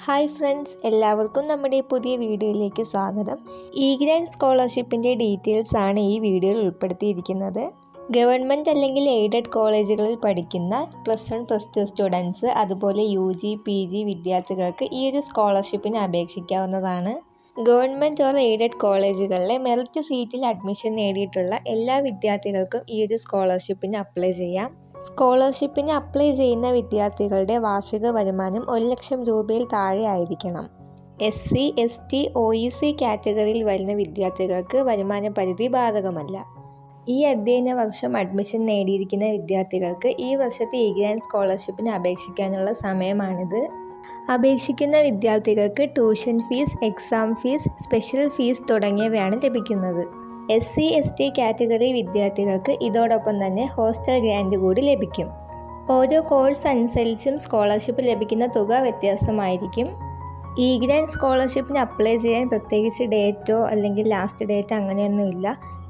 Hi friends, എല്ലാവർക്കും നമ്മുടെ പുതിയ വീഡിയോയിലേക്ക് സ്വാഗതം. ഗ്രാൻഡ് സ്കോളർഷിപ്പിൻ്റെ ഡീറ്റെയിൽസ് ആണ് ഈ വീഡിയോയിൽ ഉൾപ്പെടുത്തിയിരിക്കുന്നത്. ഗവൺമെൻറ് അല്ലെങ്കിൽ എയ്ഡഡ് കോളേജുകളിൽ പഠിക്കുന്ന +1 +2 സ്റ്റുഡൻസ്, അതുപോലെ UG PG വിദ്യാർത്ഥികൾക്ക് ഈ ഒരു സ്കോളർഷിപ്പിന് അപേക്ഷിക്കാവുന്നതാണ്. ഗവൺമെൻറ് ഓർ എയ്ഡഡ് കോളേജുകളിലെ മെറിറ്റ് സീറ്റിൽ അഡ്മിഷൻ നേടിയിട്ടുള്ള എല്ലാ വിദ്യാർത്ഥികൾക്കും ഈ ഒരു സ്കോളർഷിപ്പിന് അപ്ലൈ ചെയ്യാം. സ്കോളർഷിപ്പിന് അപ്ലൈ ചെയ്യുന്ന വിദ്യാർത്ഥികളുടെ വാർഷിക വരുമാനം 1,00,000 രൂപയിൽ താഴെ ആയിരിക്കണം. SC ST OEC കാറ്റഗറിയിൽ വരുന്ന വിദ്യാർത്ഥികൾക്ക് വരുമാന പരിധി ബാധകമല്ല. ഈ അധ്യയന വർഷം അഡ്മിഷൻ നേടിയിരിക്കുന്ന വിദ്യാർത്ഥികൾക്ക് ഈ വർഷത്തെ ഗ്രാൻഡ് സ്കോളർഷിപ്പിന് അപേക്ഷിക്കാനുള്ള സമയമാണിത്. അപേക്ഷിക്കുന്ന വിദ്യാർത്ഥികൾക്ക് tuition fees, exam fees, special fees തുടങ്ങിയവയാണ് ലഭിക്കുന്നത്. SC ST കാറ്റഗറി വിദ്യാർത്ഥികൾക്ക് ഇതോടൊപ്പം തന്നെ ഹോസ്റ്റൽ ഗ്രാൻഡ് കൂടി ലഭിക്കും. ഓരോ കോഴ്സ് അനുസരിച്ചും സ്കോളർഷിപ്പ് ലഭിക്കുന്ന തുക വ്യത്യാസമായിരിക്കും. ഗ്രാൻഡ് സ്കോളർഷിപ്പിന് അപ്ലൈ ചെയ്യാൻ പ്രത്യേകിച്ച് ഡേറ്റോ അല്ലെങ്കിൽ ലാസ്റ്റ് ഡേറ്റ് അങ്ങനെയൊന്നുമില്ല.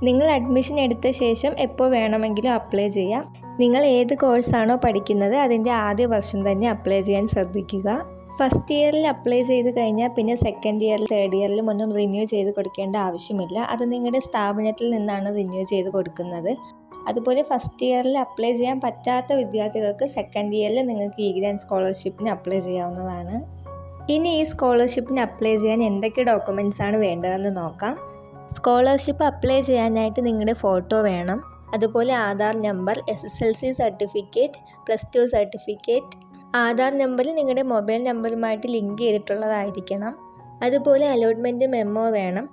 നിങ്ങൾ അഡ്മിഷൻ എടുത്ത ശേഷം എപ്പോൾ വേണമെങ്കിലും അപ്ലൈ ചെയ്യാം. നിങ്ങൾ ഏത് കോഴ്സാണോ പഠിക്കുന്നത് അതിൻ്റെ ആദ്യ വർഷം തന്നെ അപ്ലൈ ചെയ്യാൻ ശ്രദ്ധിക്കുക. ഫസ്റ്റ് ഇയറിൽ അപ്ലൈ ചെയ്ത് കഴിഞ്ഞാൽ പിന്നെ സെക്കൻഡ് ഇയറിൽ, തേർഡ് ഇയറിലും ഒന്നും റിന്യൂ ചെയ്ത് കൊടുക്കേണ്ട ആവശ്യമില്ല. അത് നിങ്ങളുടെ സ്ഥാപനത്തിൽ നിന്നാണ് റിന്യൂ ചെയ്ത് കൊടുക്കുന്നത്. അതുപോലെ ഫസ്റ്റ് ഇയറിൽ അപ്ലൈ ചെയ്യാൻ പറ്റാത്ത വിദ്യാർത്ഥികൾക്ക് സെക്കൻഡ് ഇയറിൽ നിങ്ങൾക്ക് ഗ്രാൻഡ് സ്കോളർഷിപ്പിന് അപ്ലൈ ചെയ്യാവുന്നതാണ്. ഇനി ഈ സ്കോളർഷിപ്പിന് അപ്ലൈ ചെയ്യാൻ എന്തൊക്കെ ഡോക്യുമെൻറ്റ്സ് ആണ് വേണ്ടതെന്ന് നോക്കാം. സ്കോളർഷിപ്പ് അപ്ലൈ ചെയ്യാനായിട്ട് നിങ്ങളുടെ ഫോട്ടോ വേണം. അതുപോലെ Aadhaar number, SSLC certificate, +2 certificate. Aadhaar നമ്പറിൽ നിങ്ങളുടെ മൊബൈൽ നമ്പറുമായിട്ട് ലിങ്ക് ചെയ്തിട്ടുള്ളതായിരിക്കണം. അതുപോലെ അലോട്ട്മെൻറ്റ് മെമ്മോ വേണം.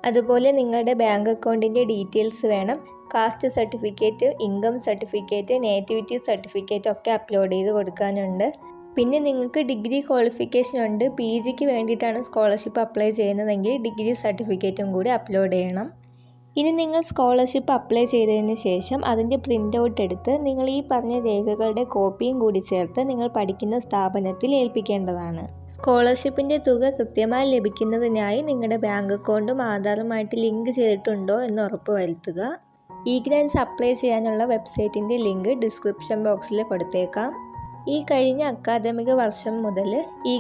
അതുപോലെ നിങ്ങളുടെ ബാങ്ക് അക്കൗണ്ടിൻ്റെ ഡീറ്റെയിൽസ് വേണം. Caste certificate, income certificate, nativity certificate ഒക്കെ അപ്ലോഡ് ചെയ്ത് കൊടുക്കാനുണ്ട്. പിന്നെ നിങ്ങൾക്ക് ഡിഗ്രി ക്വാളിഫിക്കേഷൻ ഉണ്ട്. PGക്ക് വേണ്ടിയിട്ടാണ് സ്കോളർഷിപ്പ് അപ്ലൈ ചെയ്യുന്നതെങ്കിൽ ഡിഗ്രി സർട്ടിഫിക്കറ്റും കൂടി അപ്ലോഡ് ചെയ്യണം. ഇനി നിങ്ങൾ സ്കോളർഷിപ്പ് അപ്ലൈ ചെയ്തതിന് ശേഷം അതിൻ്റെ പ്രിൻ്റ് ഔട്ട് എടുത്ത് നിങ്ങൾ ഈ പറഞ്ഞ രേഖകളുടെ കോപ്പിയും കൂടി ചേർത്ത് നിങ്ങൾ പഠിക്കുന്ന സ്ഥാപനത്തിൽ ഏൽപ്പിക്കേണ്ടതാണ്. സ്കോളർഷിപ്പിൻ്റെ തുക കൃത്യമായി ലഭിക്കുന്നതിനായി നിങ്ങളുടെ ബാങ്ക് അക്കൗണ്ടും ആധാറുമായിട്ട് ലിങ്ക് ചെയ്തിട്ടുണ്ടോ എന്ന് ഉറപ്പ് വരുത്തുക. ഗ്രാൻഡ്സ് അപ്ലൈ ചെയ്യാനുള്ള വെബ്സൈറ്റിൻ്റെ ലിങ്ക് ഡിസ്ക്രിപ്ഷൻ ബോക്സിൽ കൊടുത്തേക്കാം. ഈ കഴിഞ്ഞ അക്കാദമിക വർഷം മുതൽ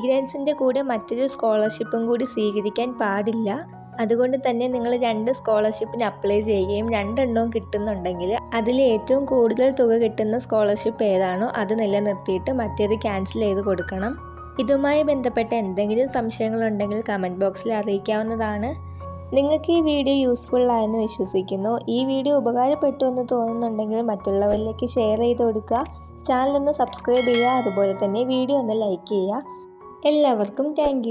ഗ്രാൻഡ്സിൻ്റെ കൂടെ മറ്റൊരു സ്കോളർഷിപ്പും കൂടി സ്വീകരിക്കാൻ പാടില്ല. അതുകൊണ്ട് തന്നെ നിങ്ങൾ 2 സ്കോളർഷിപ്പിന് അപ്ലൈ ചെയ്യുകയും 2 എണ്ണവും കിട്ടുന്നുണ്ടെങ്കിൽ അതിൽ ഏറ്റവും കൂടുതൽ തുക കിട്ടുന്ന സ്കോളർഷിപ്പ് ഏതാണോ അത് നിലനിർത്തിയിട്ട് മറ്റേത് ക്യാൻസൽ ചെയ്ത് കൊടുക്കണം. ഇതുമായി ബന്ധപ്പെട്ട എന്തെങ്കിലും സംശയങ്ങളുണ്ടെങ്കിൽ കമൻറ്റ് ബോക്സിൽ അറിയിക്കാവുന്നതാണ്. നിങ്ങൾക്ക് ഈ വീഡിയോ യൂസ്ഫുൾ ആയെന്ന് വിശ്വസിക്കുന്നു. ഈ വീഡിയോ ഉപകാരപ്പെട്ടു എന്ന് തോന്നുന്നുണ്ടെങ്കിൽ മറ്റുള്ളവരിലേക്ക് ഷെയർ ചെയ്ത് കൊടുക്കുക. ചാനൽ ഒന്ന് സബ്സ്ക്രൈബ് ചെയ്യുക. അതുപോലെ തന്നെ വീഡിയോ ഒന്ന് ലൈക്ക് ചെയ്യുക. എല്ലാവർക്കും താങ്ക്